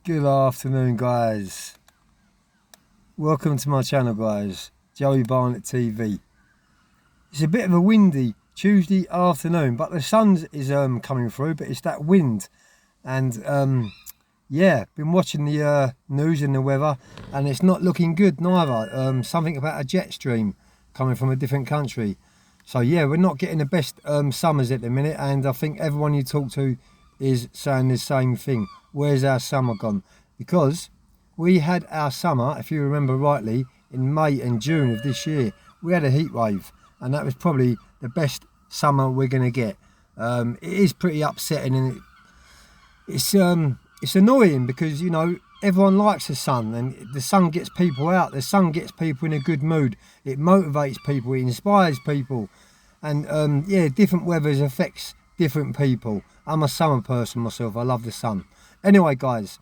Good afternoon, guys. Welcome to my channel, guys. Joey Barnett TV. It's a bit of a windy Tuesday afternoon, but the sun is coming through, but it's that wind. And yeah, been watching the news and the weather, and it's not looking good neither. Something about a jet stream coming from a different country. So yeah, we're not getting the best summers at the minute, and I think everyone you talk to is saying the same thing. Where's our summer gone? Because we had our summer, if you remember rightly, in May and June of this year. We had a heat wave, and that was probably the best summer we're going to get. It is pretty upsetting, and it's annoying because, you know, everyone likes the sun, and the sun gets people out. The sun gets people in a good mood. It motivates people. It inspires people. And yeah, different weathers affects different people. I'm a summer person myself. I love the sun. Anyway, guys,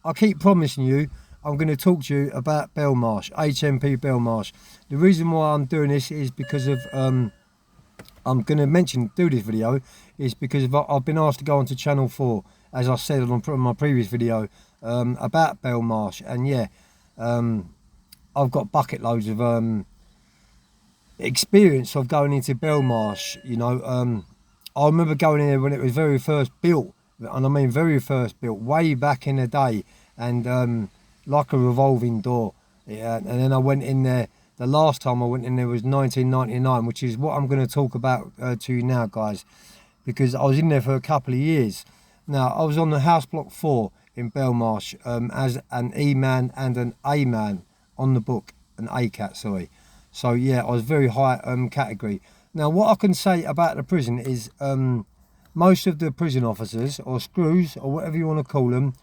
I keep promising you I'm going to talk to you about Belmarsh, HMP Belmarsh. The reason why I'm doing this is because of I'm going to do this video is because I've been asked to go onto Channel 4, as I said on my previous video, about Belmarsh. And yeah, I've got bucket loads of experience of going into Belmarsh. You know, I remember going in there when it was very first built, and I mean very first built, way back in the day, and like a revolving door. Yeah, and then I went in there, the last time I went in there was 1999, which is what I'm going to talk about to you now, guys, because I was in there for a couple of years. Now, I was on the house block 4 in Belmarsh as an E-man and an A-man on the book, an A-cat, sorry. So yeah, I was very high category. Now, what I can say about the prison is most of the prison officers, or screws, or whatever you want to call them,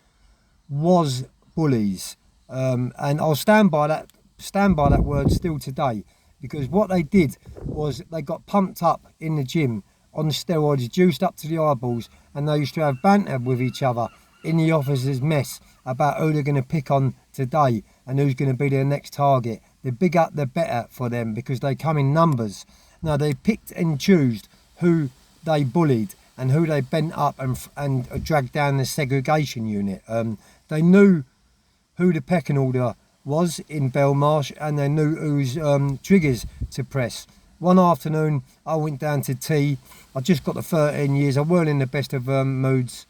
was bullies. And I'll stand by that word still today, because what they did was they got pumped up in the gym on steroids, juiced up to the eyeballs, and they used to have banter with each other in the officers' mess about who they're going to pick on today and who's going to be their next target. The bigger the better for them, because they come in numbers. Now, they picked and chose who they bullied and who they bent up and dragged down the segregation unit. They knew who the pecking order was in Belmarsh, and they knew whose triggers to press. One afternoon, I went down to tea. I just got the 13 years. I weren't in the best of moods.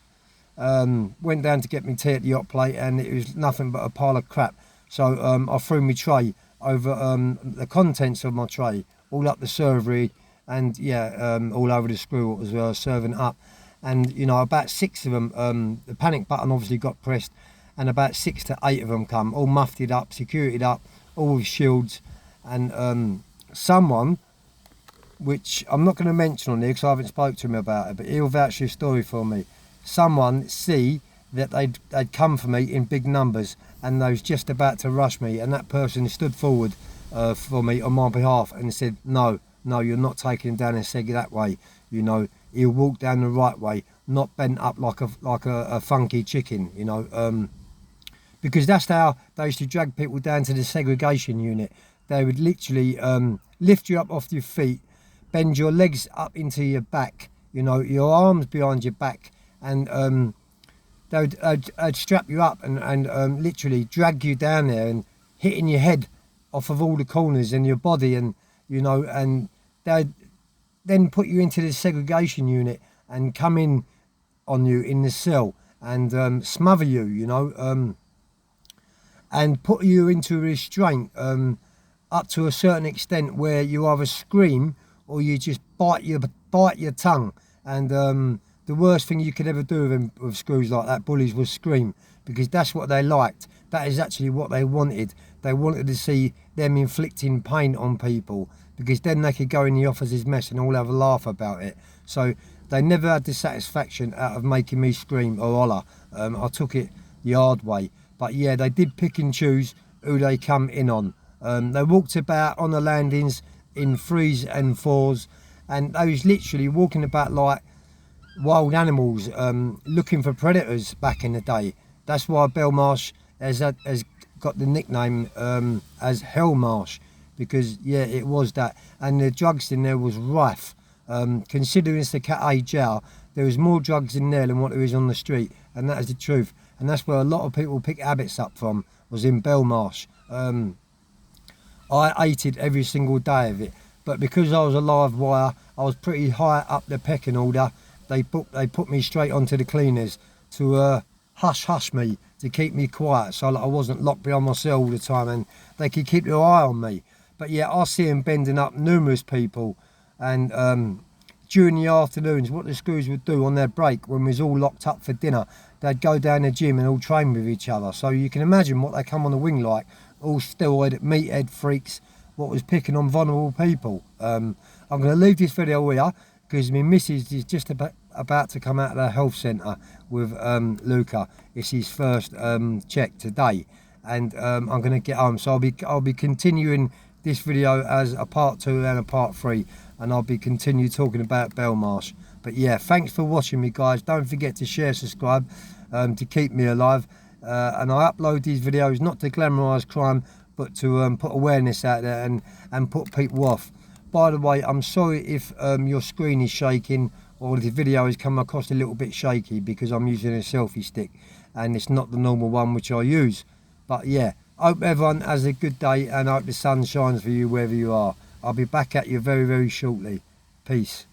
Went down to get me tea at the hot plate, and it was nothing but a pile of crap. So I threw my tray over the contents of my tray, all up the servery, and yeah, all over the screw as well, serving up. And you know, about 6 of them, the panic button obviously got pressed, and about 6 to 8 of them come, all muffed up, securityed up, all with shields. And someone, which I'm not going to mention on here because I haven't spoke to him about it, but he'll vouch his story for me. Someone see that they'd come for me in big numbers, and they was just about to rush me, and that person stood forward for me on my behalf and said, no, you're not taking him down and seg that way. You know, he'll walk down the right way, not bent up like a funky chicken, you know. Because that's how they used to drag people down to the segregation unit. They would literally lift you up off your feet, bend your legs up into your back, you know, your arms behind your back, and they'd strap you up and literally drag you down there and hitting your head off of all the corners and your body, and you know, and they'd then put you into the segregation unit and come in on you in the cell and smother you, you know, and put you into restraint up to a certain extent where you either scream or you just bite your tongue. And the worst thing you could ever do with screws like that, bullies, was scream, because that's what they liked. That is actually what they wanted. They wanted to see them inflicting pain on people, because then they could go in the officer's mess and all have a laugh about it. So they never had the satisfaction out of making me scream or holler. I took it the hard way. But yeah, they did pick and choose who they come in on. They walked about on the landings in 3s and 4s, and they was literally walking about like wild animals, looking for predators back in the day. That's why Belmarsh has got the nickname as Hellmarsh, because yeah, it was that. And the drugs in there was rife. Considering it's the Cat A jail, there was more drugs in there than what there is on the street. and that is the truth. And that's where a lot of people pick habits up from, was in Belmarsh. I hated every single day of it, but because I was a live wire, I was pretty high up the pecking order. They put me straight onto the cleaners to hush me, to keep me quiet, so that I wasn't locked behind my cell all the time, and they could keep their eye on me. But yeah, I see them bending up numerous people, and during the afternoons, what the screws would do on their break when we was all locked up for dinner, they'd go down the gym and all train with each other. So you can imagine what they come on the wing like, all steroid meathead freaks, what was picking on vulnerable people. I'm going to leave this video here because my missus is just about to come out of the health centre with Luca. It's his first check today, and I'm going to get home. So I'll be continuing this video as a part 2 and a part 3, and I'll be continue talking about Belmarsh. But yeah, thanks for watching me, guys. Don't forget to share, subscribe, to keep me alive. And I upload these videos not to glamorise crime, but to put awareness out there and put people off. By the way, I'm sorry if your screen is shaking or the video is coming across a little bit shaky, because I'm using a selfie stick and it's not the normal one which I use. But yeah, hope everyone has a good day, and I hope the sun shines for you wherever you are. I'll be back at you very, very shortly. Peace.